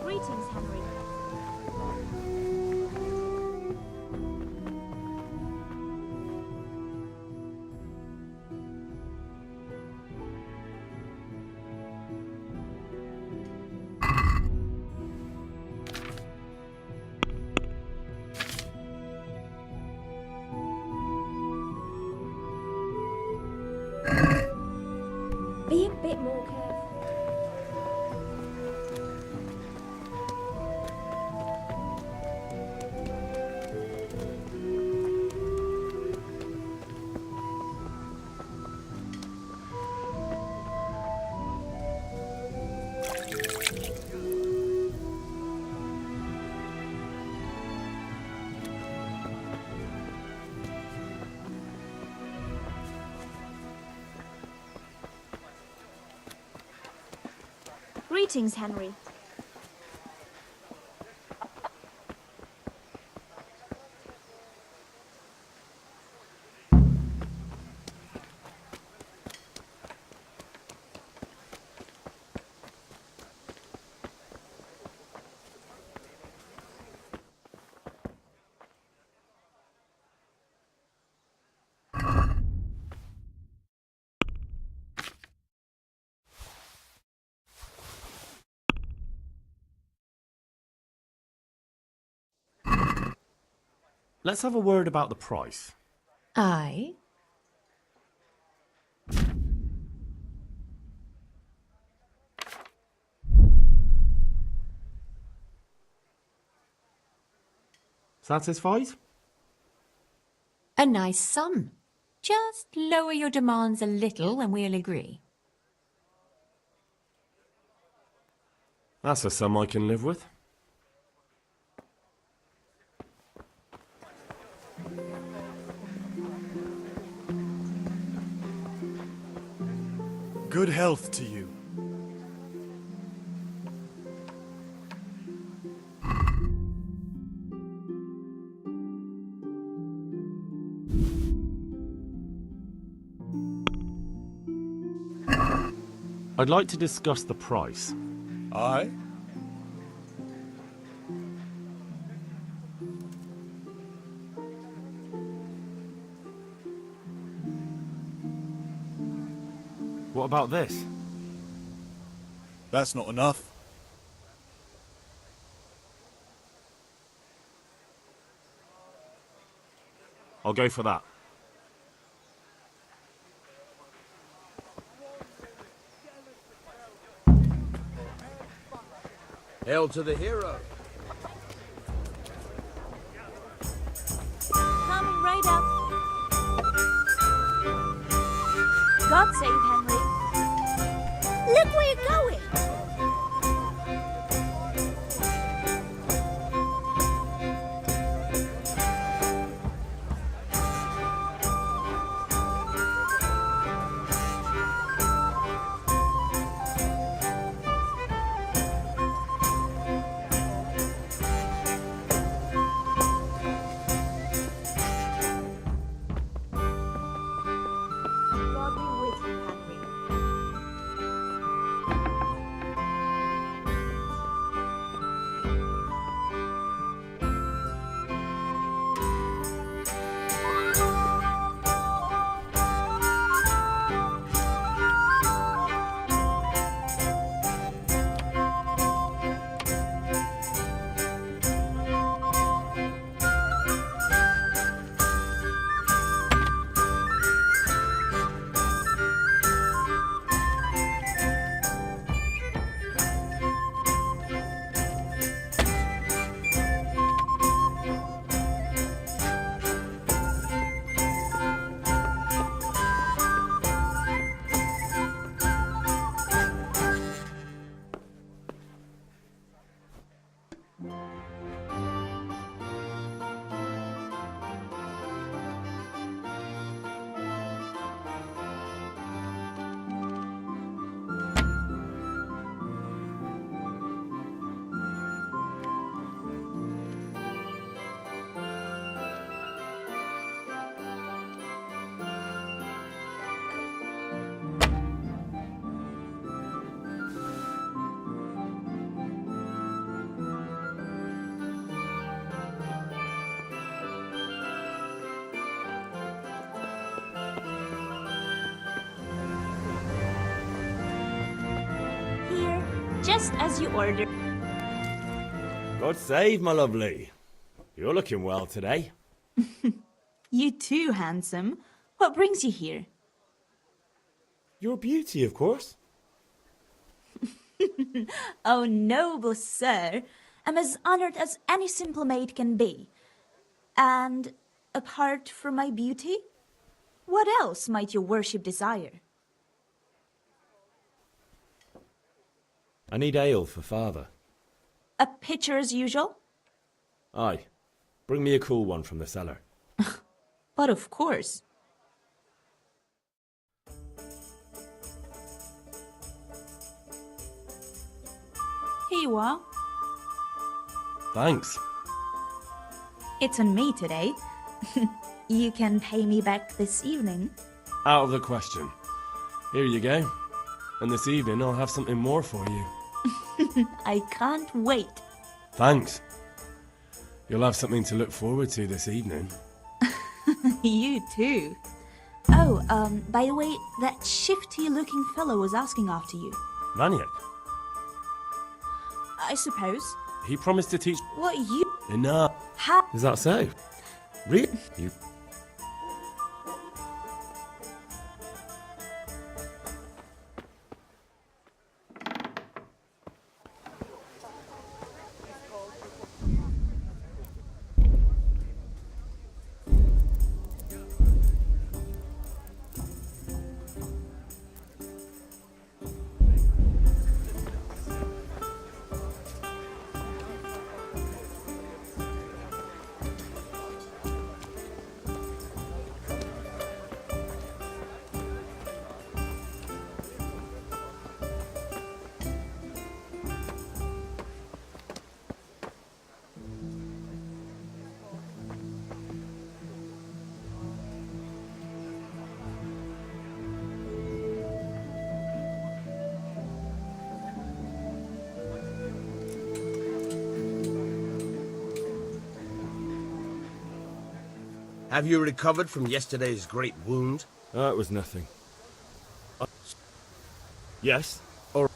Greetings, Henry. Be a bit more careful. Greetings, Henry. Let's have a word about the price. Aye. Satisfied? A nice sum. Just lower your demands a little and we'll agree. That's a sum I can live with. Good health to you. I'd like to discuss the price. Aye? What about this? That's not enough. I'll go for that. Hail to the hero. Coming right up. God save Henry. Look where you're going. God be with you, Henry. Just as you ordered. God save, my lovely. You're looking well today. You too, handsome. What brings you here? Your beauty, of course. Oh, noble sir. I'm as honored as any simple maid can be. And apart from my beauty, what else might your worship desire? I need ale for father. A pitcher as usual? Aye. Bring me a cool one from the cellar. But of course. Here you are. Thanks. It's on me today. You can pay me back this evening. Out of the question. Here you go. And this evening I'll have something more for you. I can't wait. Thanks. You'll have something to look forward to this evening. You too. Oh, by the way, that shifty-looking fellow was asking after you. Vaniak. I suppose. He promised to teach... What you... Enough. How... Is that so? Really? You... Have you recovered from yesterday's great wound? It was nothing. Yes? Or...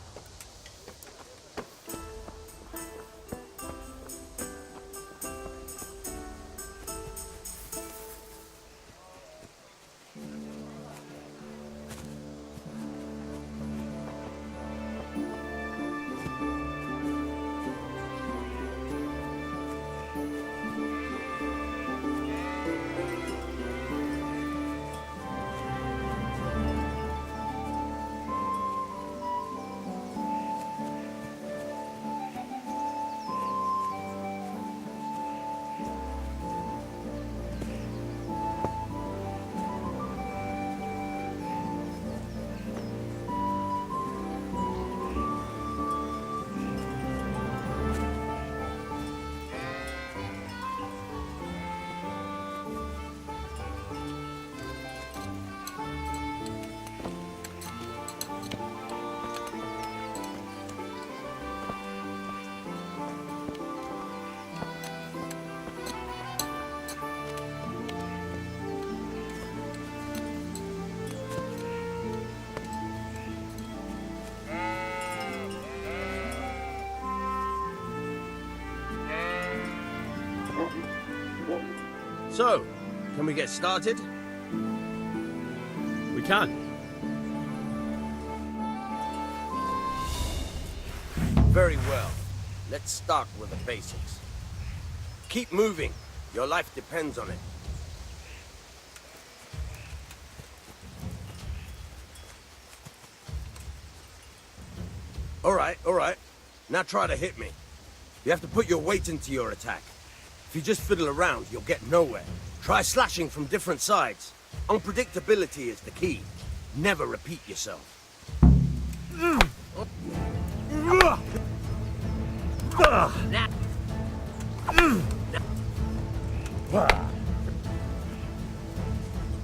So, can we get started? We can. Very well. Let's start with the basics. Keep moving. Your life depends on it. All right. Now try to hit me. You have to put your weight into your attack. If you just fiddle around, you'll get nowhere. Try slashing from different sides. Unpredictability is the key. Never repeat yourself.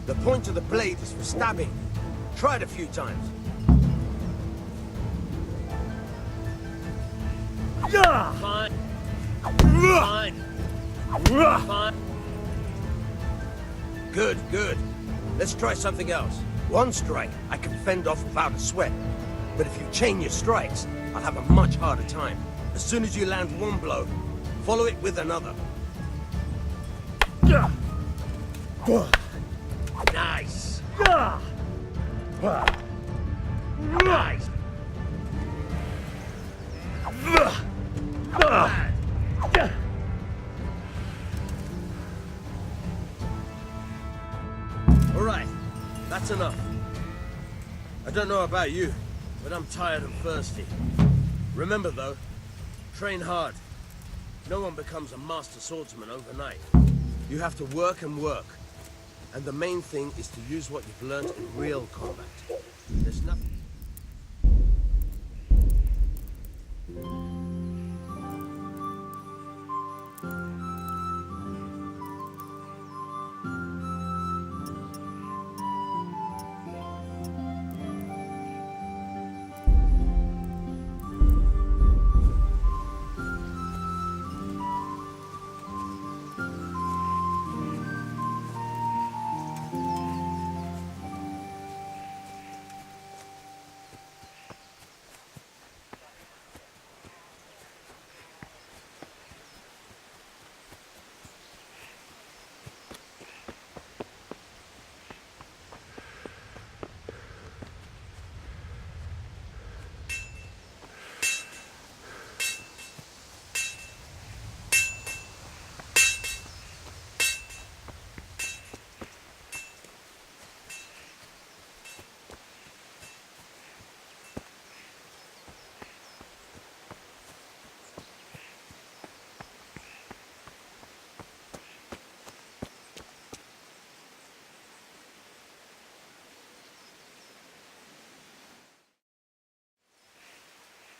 The point of the blade is for stabbing. Try it a few times. Fine. Good. Let's try something else. One strike, I can fend off without a sweat. But if you chain your strikes, I'll have a much harder time. As soon as you land one blow, follow it with another. Nice. Nice. All right, that's enough. I don't know about you, but I'm tired and thirsty. Remember though, train hard. No one becomes a master swordsman overnight. You have to work and work. And the main thing is to use what you've learned in real combat. There's nothing...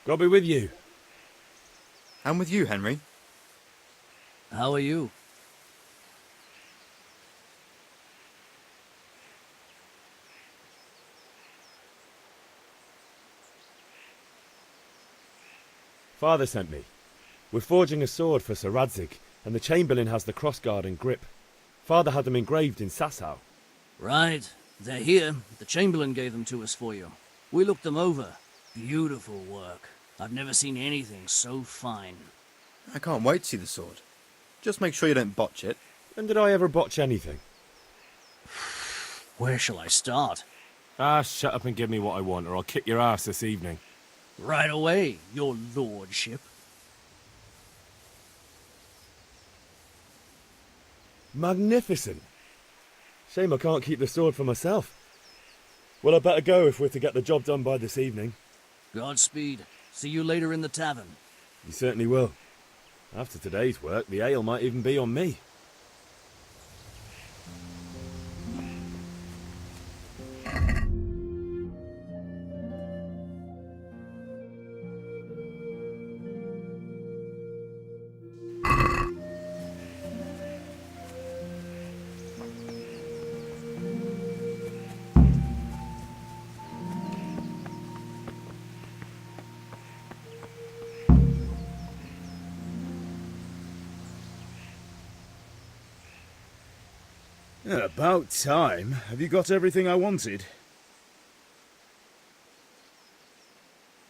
God be with you. And with you, Henry. How are you? Father sent me. We're forging a sword for Sir Radzig, and the Chamberlain has the crossguard and grip. Father had them engraved in Sasau. Right. They're here. The Chamberlain gave them to us for you. We looked them over. Beautiful work. I've never seen anything so fine. I can't wait to see the sword. Just make sure you don't botch it. When did I ever botch anything? Where shall I start? Ah, shut up and give me what I want, or I'll kick your ass this evening. Right away, your lordship. Magnificent. Shame I can't keep the sword for myself. Well, I better go if we're to get the job done by this evening. Godspeed. See you later in the tavern. You certainly will. After today's work, the ale might even be on me. About time. Have you got everything I wanted?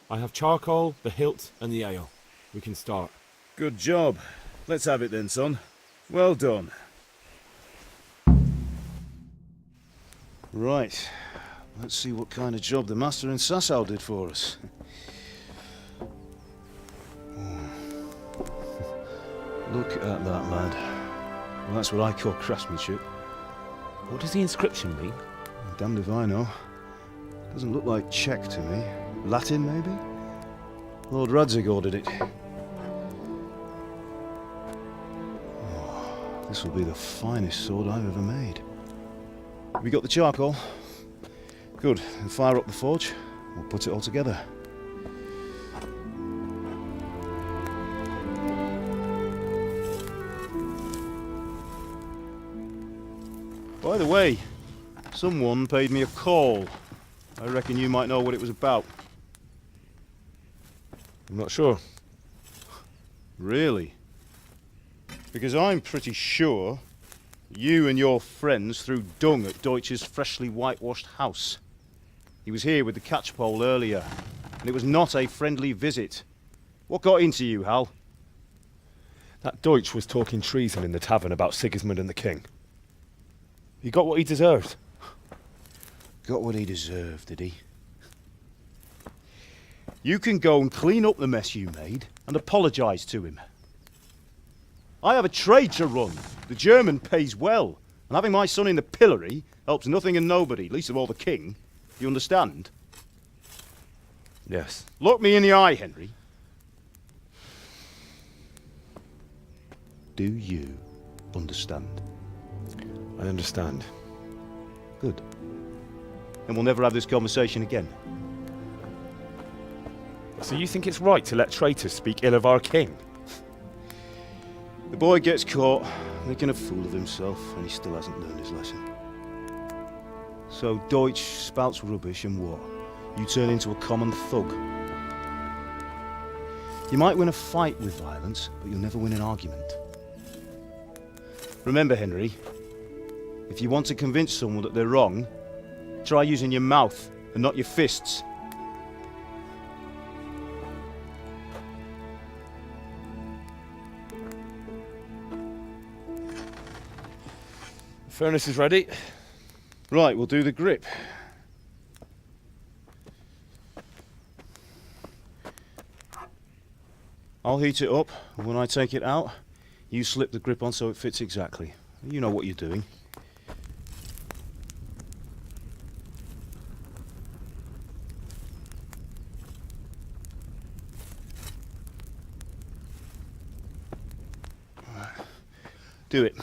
I have charcoal, the hilt, and the ale. We can start. Good job. Let's have it then, son. Well done. Right. Let's see what kind of job the master in Sasau did for us. Look at that, lad. Well, that's what I call craftsmanship. What does the inscription mean? Damned if I know. Doesn't look like Czech to me. Latin, maybe? Lord Radzig ordered it. Oh, this will be the finest sword I've ever made. Have you got the charcoal? Good. Then fire up the forge. We'll put it all together. By the way, someone paid me a call. I reckon you might know what it was about. I'm not sure. Really? Because I'm pretty sure you and your friends threw dung at Deutsch's freshly whitewashed house. He was here with the catchpole earlier. and it was not a friendly visit. What got into you, Hal? That Deutsch was talking treason in the tavern about Sigismund and the king. He got what he deserved. Got what he deserved, did he? You can go and clean up the mess you made and apologise to him. I have a trade to run. The German pays well, and having my son in the pillory helps nothing and nobody, least of all the king. You understand? Yes. Look me in the eye, Henry. Do you understand? I understand. Good. Then we'll never have this conversation again. So you think it's right to let traitors speak ill of our king? The boy gets caught, making a fool of himself, and he still hasn't learned his lesson. So Deutsch spouts rubbish, and what? You turn into a common thug. You might win a fight with violence, but you'll never win an argument. Remember, Henry, if you want to convince someone that they're wrong, try using your mouth and not your fists. The furnace is ready. Right, we'll do the grip. I'll heat it up, and when I take it out, you slip the grip on so it fits exactly. You know what you're doing. Do it.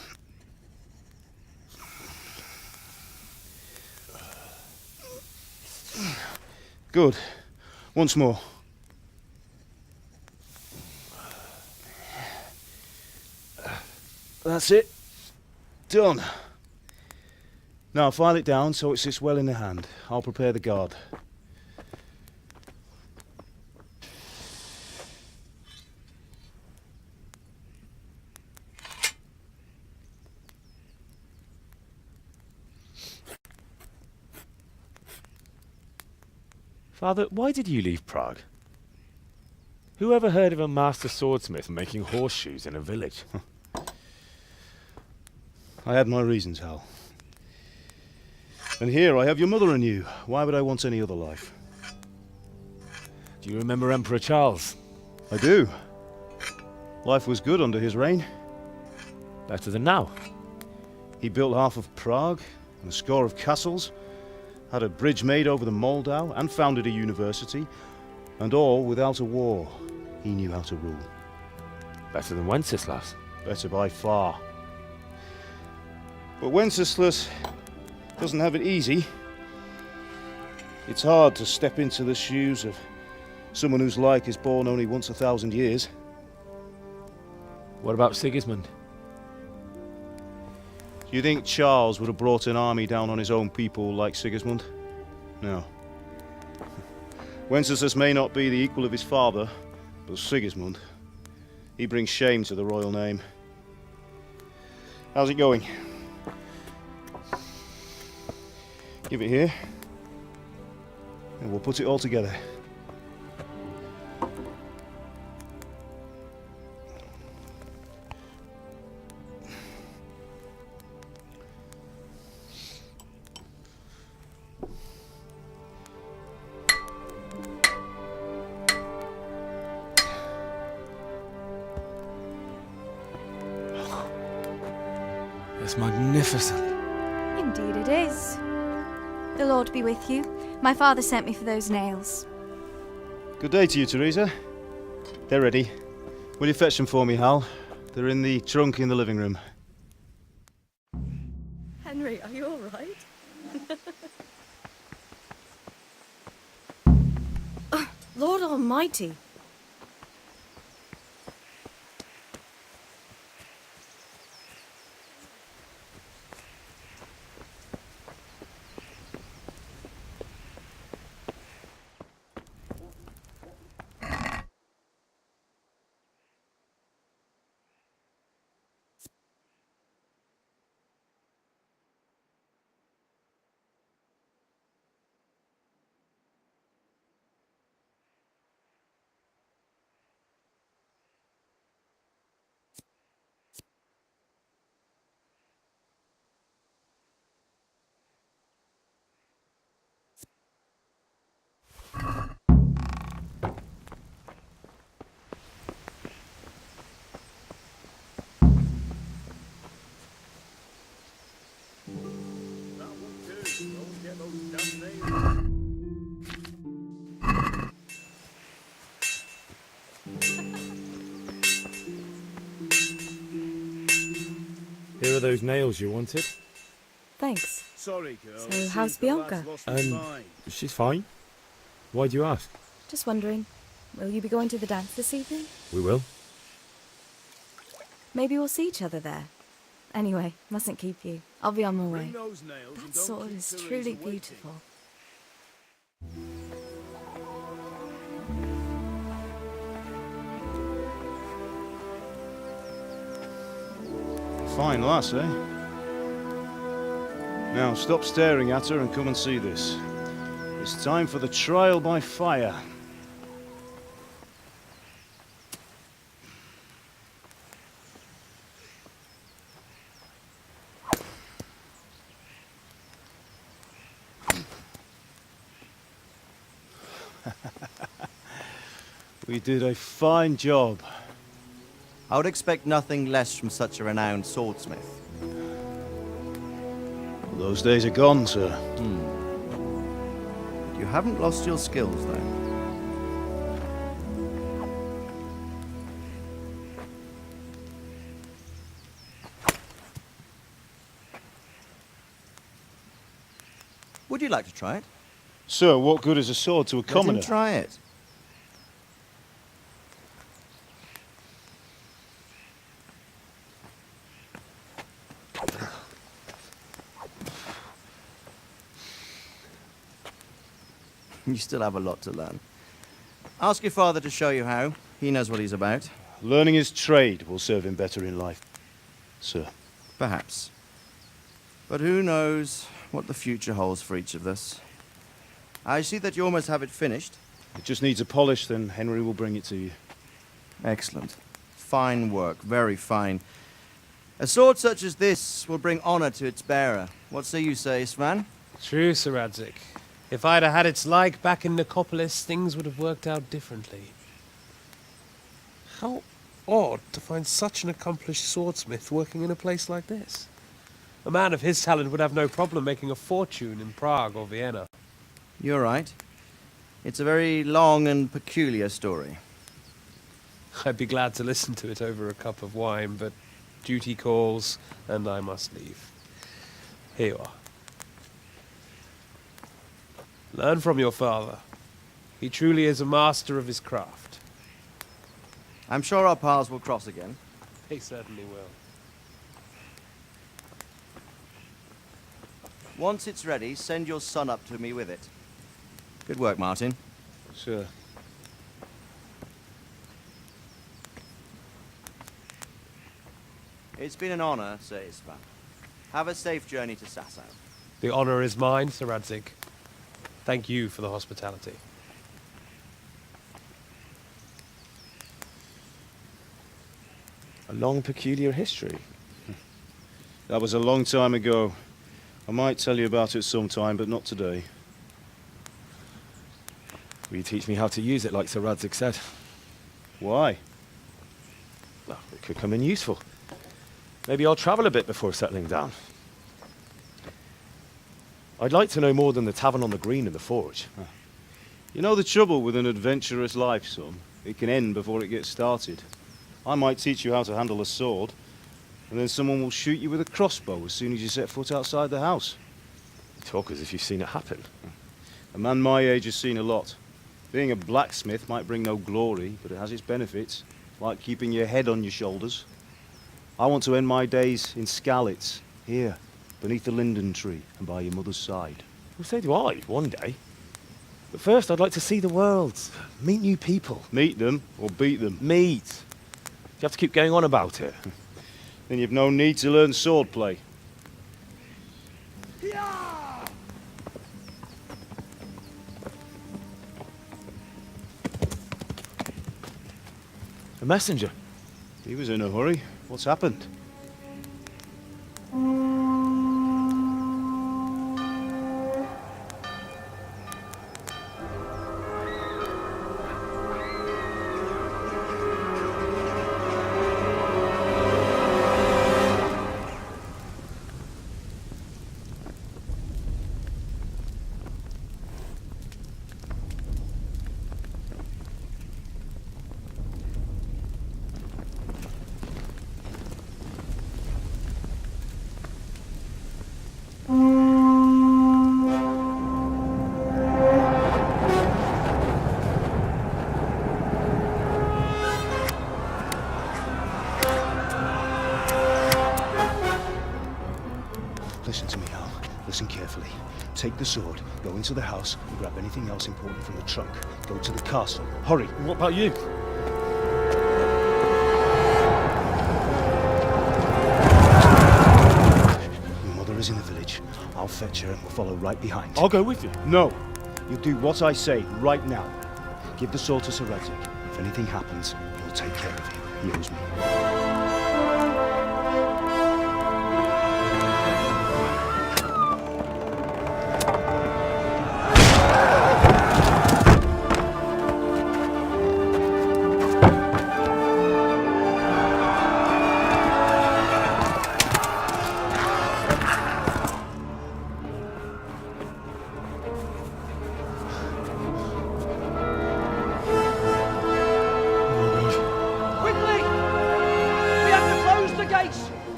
Good. Once more. That's it. Done. Now file it down so it sits well in the hand. I'll prepare the guard. Father, why did you leave Prague? Who ever heard of a master swordsmith making horseshoes in a village? I had my reasons, Hal. And here I have your mother and you. Why would I want any other life? Do you remember Emperor Charles? I do. Life was good under his reign. Better than now. He built half of Prague and a score of castles, had a bridge made over the Moldau, and founded a university, and all without a war. He knew how to rule. Better than Wenceslas. Better by far. But Wenceslas doesn't have it easy. It's hard to step into the shoes of someone whose like is born only once 1,000 years. What about Sigismund? Do you think Charles would have brought an army down on his own people like Sigismund? No. Wenceslas may not be the equal of his father, but Sigismund, he brings shame to the royal name. How's it going? Give it here, and we'll put it all together. It's magnificent. Indeed it is. The Lord be with you. My father sent me for those nails. Good day to you, Teresa. They're ready. Will you fetch them for me, Hal? They're in the trunk in the living room. Henry, are you all right? Lord Almighty. Here are those nails you wanted. Thanks. Sorry, girl. So, how's Bianca? She's fine. Why do you ask? Just wondering, will you be going to the dance this evening? We will. Maybe we'll see each other there. Anyway, mustn't keep you. I'll be on my way. Those nails and That don't sword keep is Theresa truly waiting. beautiful. Fine lass, eh? Now, stop staring at her and come and see this. It's time for the trial by fire. We did a fine job. I would expect nothing less from such a renowned swordsmith. Those days are gone, sir. You haven't lost your skills, though. Would you like to try it? Sir, what good is a sword to a Let commoner? him try it. You still have a lot to learn. Ask your father to show you how. He knows what he's about. Learning his trade will serve him better in life, sir. Perhaps. But who knows what the future holds for each of us. I see that you almost have it finished. It just needs a polish, then Henry will bring it to you. Excellent. Fine work, very fine. A sword such as this will bring honor to its bearer. What say you, Svan? True, Sir Radzik. If I'd have had its like back in Nicopolis, things would have worked out differently. How odd to find such an accomplished swordsmith working in a place like this. A man of his talent would have no problem making a fortune in Prague or Vienna. You're right. It's a very long and peculiar story. I'd be glad to listen to it over a cup of wine, but duty calls, and I must leave. Here you are. Learn from your father. He truly is a master of his craft. I'm sure our paths will cross again. He certainly will. Once it's ready, send your son up to me with it. Good work, Martin. Sir. It's been an honor, Sir Isvan. Have a safe journey to Sasau. The honor is mine, Sir Radzik. Thank you for the hospitality. A long, peculiar history. That was a long time ago. I might tell you about it sometime, but not today. Will you teach me how to use it like Sir Radzik said? Why? Well, it could come in useful. Maybe I'll travel a bit before settling down. I'd like to know more than the tavern on the green and the forge. You know the trouble with an adventurous life, son? It can end before it gets started. I might teach you how to handle a sword, and then someone will shoot you with a crossbow as soon as you set foot outside the house. You talk as if you've seen it happen. A man my age has seen a lot. Being a blacksmith might bring no glory, but it has its benefits, like keeping your head on your shoulders. I want to end my days in Skalitz, here, beneath the linden tree and by your mother's side. Well, so do I, one day. But first, I'd like to see the world, meet new people. Meet them or beat them? Meet. You have to keep going on about it. Then you've no need to learn swordplay. A messenger. He was in a hurry. What's happened? Listen to me, Hal. Listen carefully. Take the sword, go into the house, and grab anything else important from the trunk. Go to the castle. Hurry! What about you? Your mother is in the village. I'll fetch her and we'll follow right behind. I'll go with you. No! You'll do what I say right now. Give the sword to Sir Radzik. If anything happens, he'll take care of you. He owes me.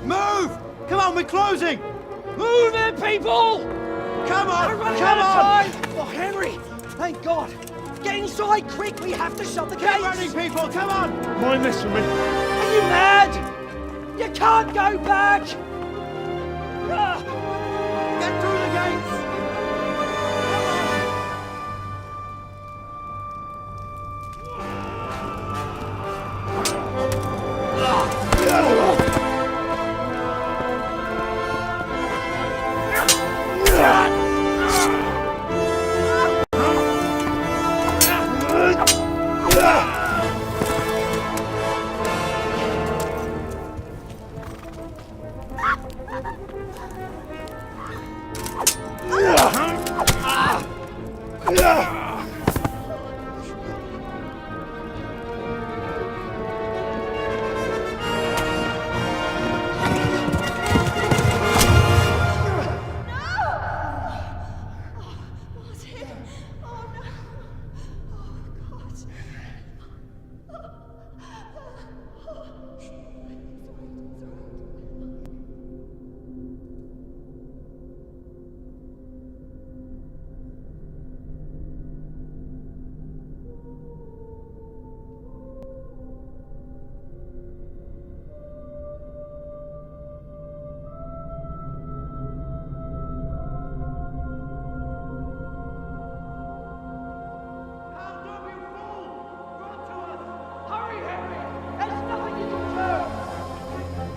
Move! Come on, we're closing! Move it, people! Come on! We're running Come out on! of time! Oh, Henry! Thank God! Get inside quick! We have to shut the Get gates! running, people! Come on! Mind this for me. Are you mad? You can't go back! Ah. Get through the gates!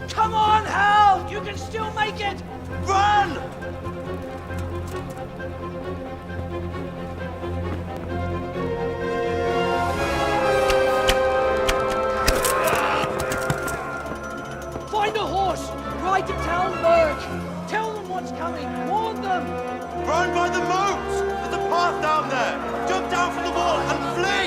Come on, Hal! You can still make it! Run! Find a horse! Ride to Talmberg! Tell them what's coming! Warn them! Run by the moat! There's a path down there! Jump down from the wall and flee!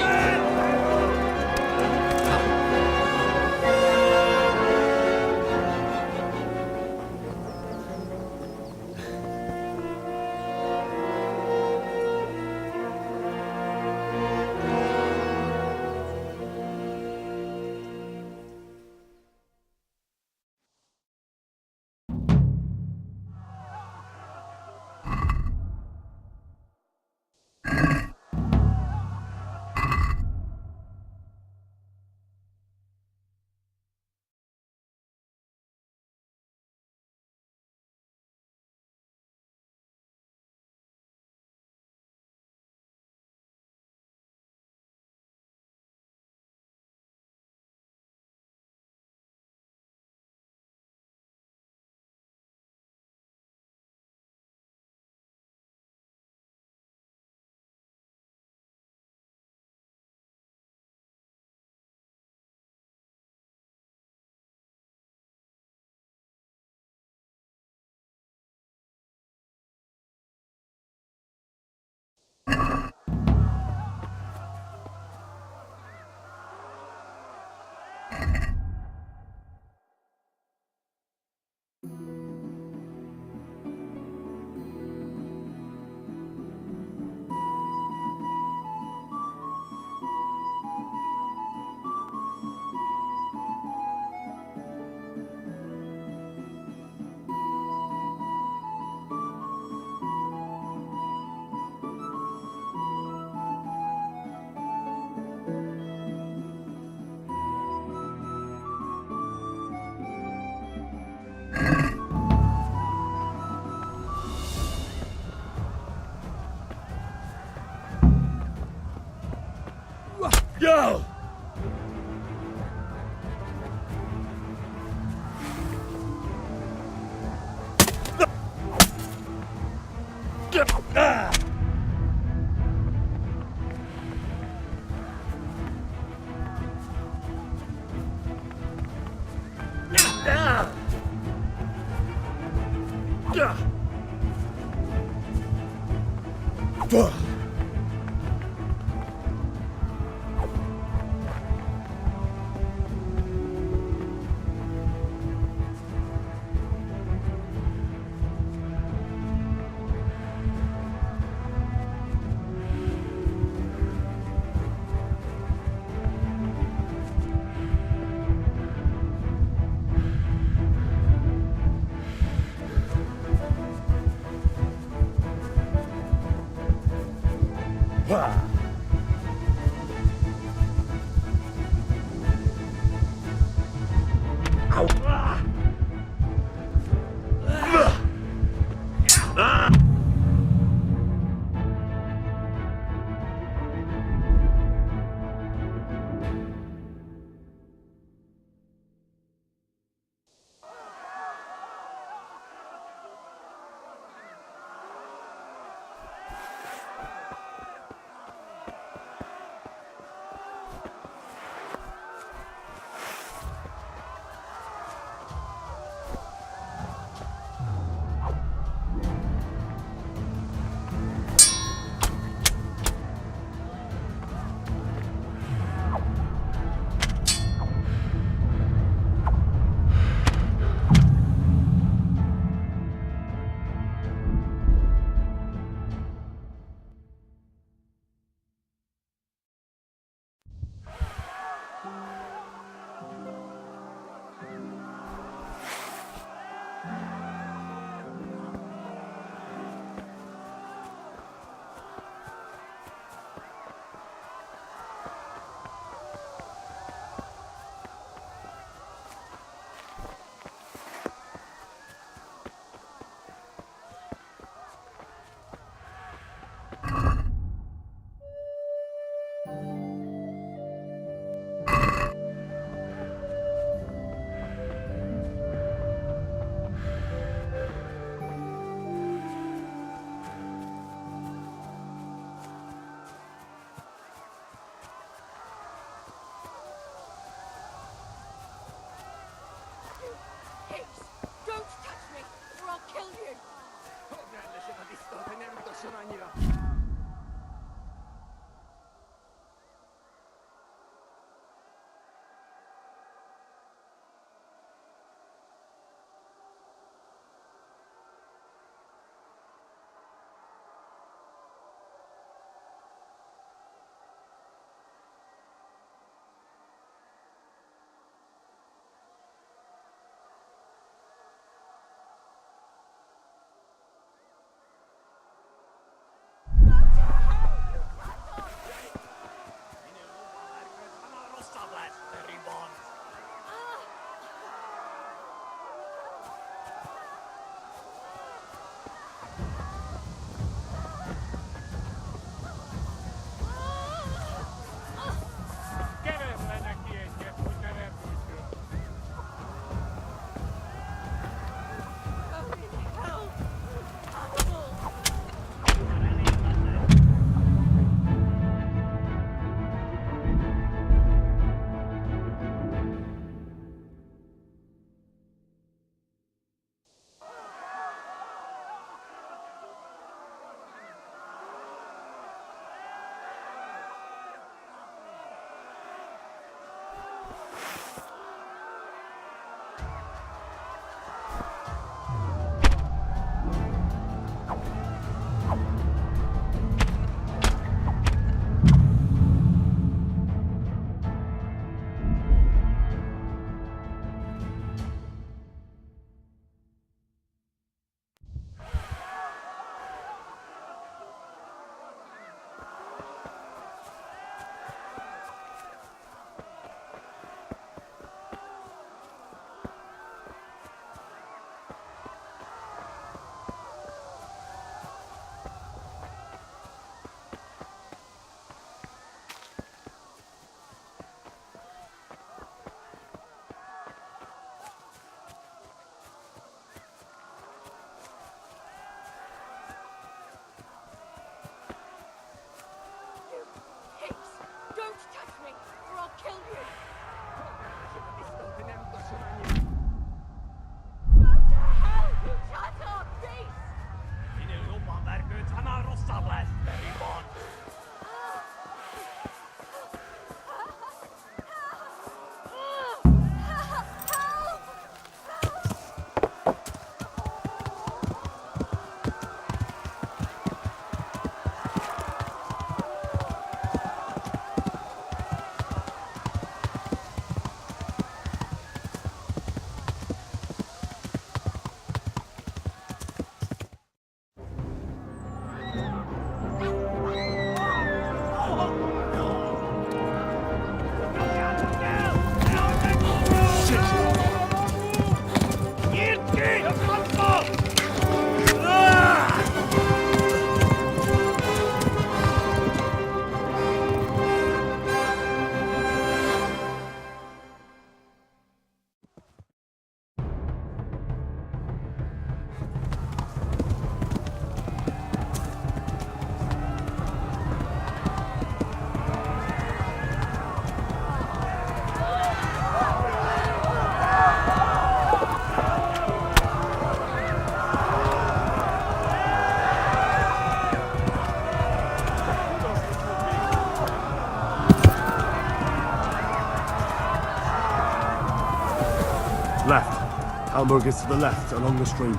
Talmberg is to the left, along the stream.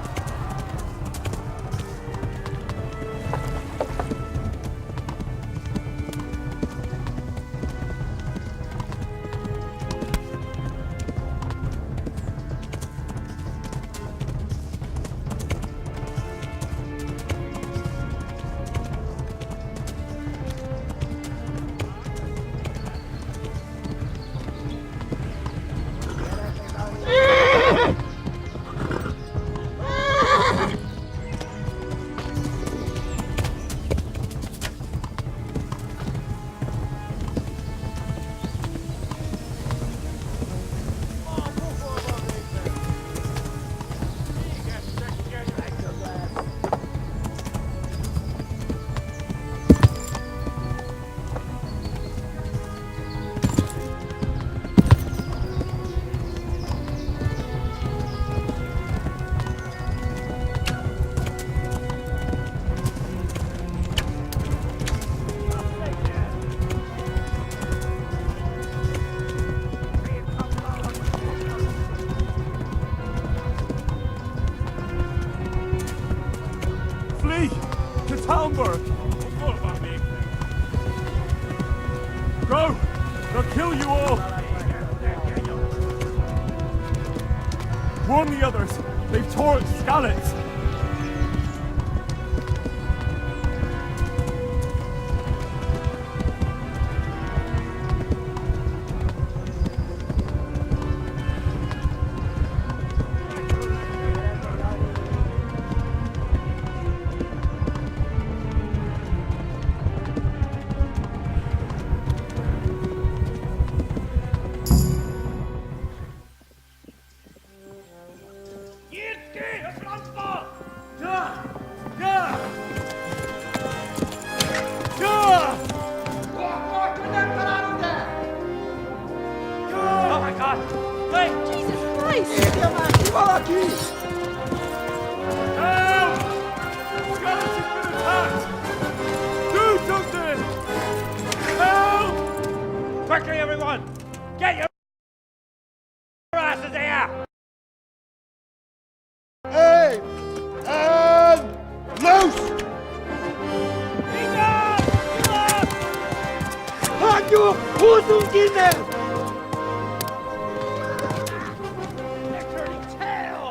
Flee to Talmberg! Go! They'll kill you all! Warn the others! They've torched Skalitz! Quickly, everyone! Get your asses here! Hey! And loose! Halt your Hosen inne! They're turning tail!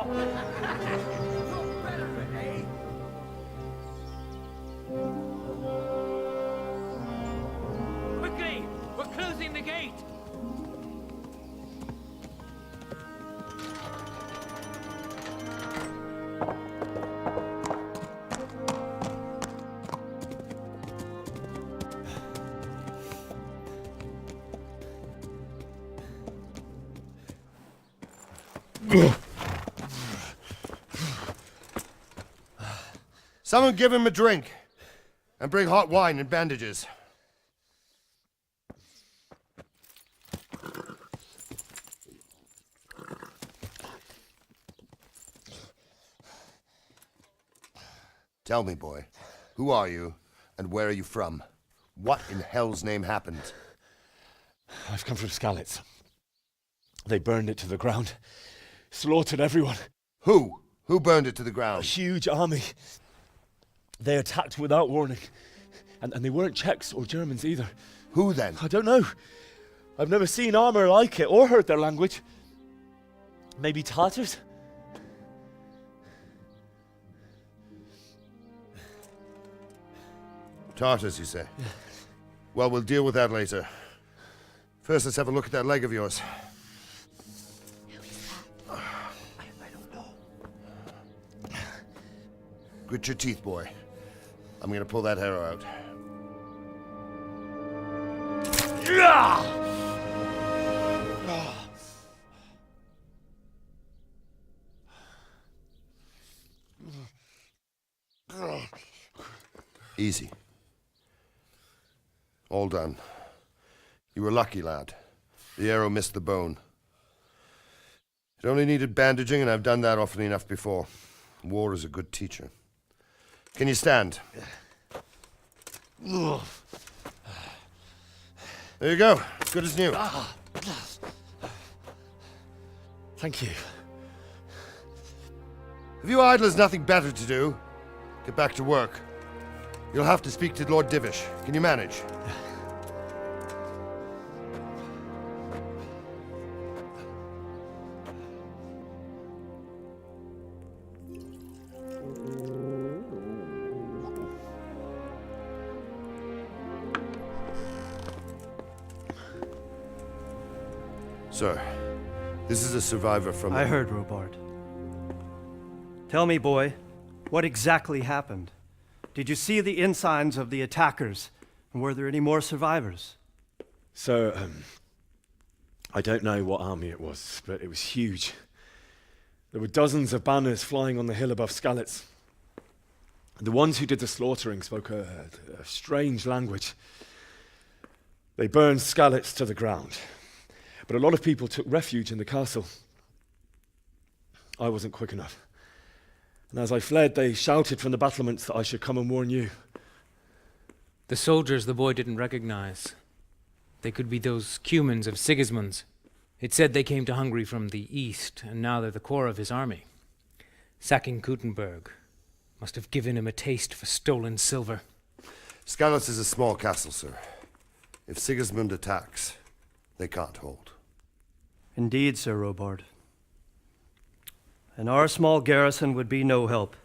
Quickly! We're closing the gate! Someone give him a drink. And bring hot wine and bandages. Tell me, boy, who are you, and where are you from? What in hell's name happened? I've come from Skalitz. They burned it to the ground. Slaughtered everyone. Who? Who burned it to the ground? A huge army. They attacked without warning. And they weren't Czechs or Germans either. Who then? I don't know. I've never seen armor like it or heard their language. Maybe Tatars? Tartars, you say? Yeah. Well, we'll deal with that later. First, let's have a look at that leg of yours. Who is that? I don't know. Grit your teeth, boy. I'm gonna pull that arrow out. Easy. All done. You were lucky, lad. The arrow missed the bone. It only needed bandaging, and I've done that often enough before. War is a good teacher. Can you stand? There you go. Good as new. Thank you. If you idlers nothing better to do, get back to work. You'll have to speak to Lord Divish. Can you manage? Sir, this is a survivor from... I heard, Robard. Tell me, boy, what exactly happened? Did you see the ensigns of the attackers? And were there any more survivors? So, I don't know what army it was, but it was huge. There were dozens of banners flying on the hill above Skalitz. The ones who did the slaughtering spoke a strange language. They burned Skalitz to the ground. But a lot of people took refuge in the castle. I wasn't quick enough. And as I fled, they shouted from the battlements that I should come and warn you. The soldiers the boy didn't recognize. They could be those Cumans of Sigismund's. It said they came to Hungary from the east, and now they're the core of his army. Sacking Kuttenberg must have given him a taste for stolen silver. Skalitz is a small castle, sir. If Sigismund attacks, they can't hold. Indeed, Sir Robard. And our small garrison would be no help,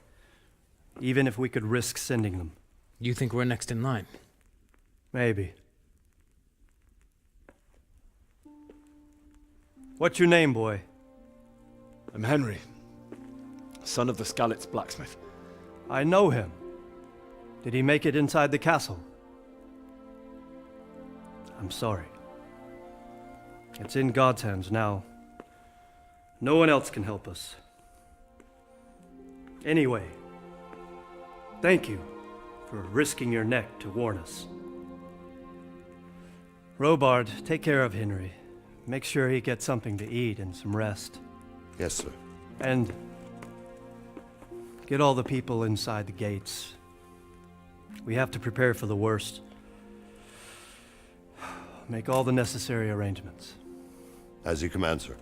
even if we could risk sending them. You think we're next in line? Maybe. What's your name, boy? I'm Henry, son of the Skalitz blacksmith. I know him. Did he make it inside the castle? I'm sorry. It's in God's hands now. No one else can help us. Anyway, thank you for risking your neck to warn us. Robard, take care of Henry. Make sure he gets something to eat and some rest. Yes, sir. And get all the people inside the gates. We have to prepare for the worst. Make all the necessary arrangements. As you command, sir.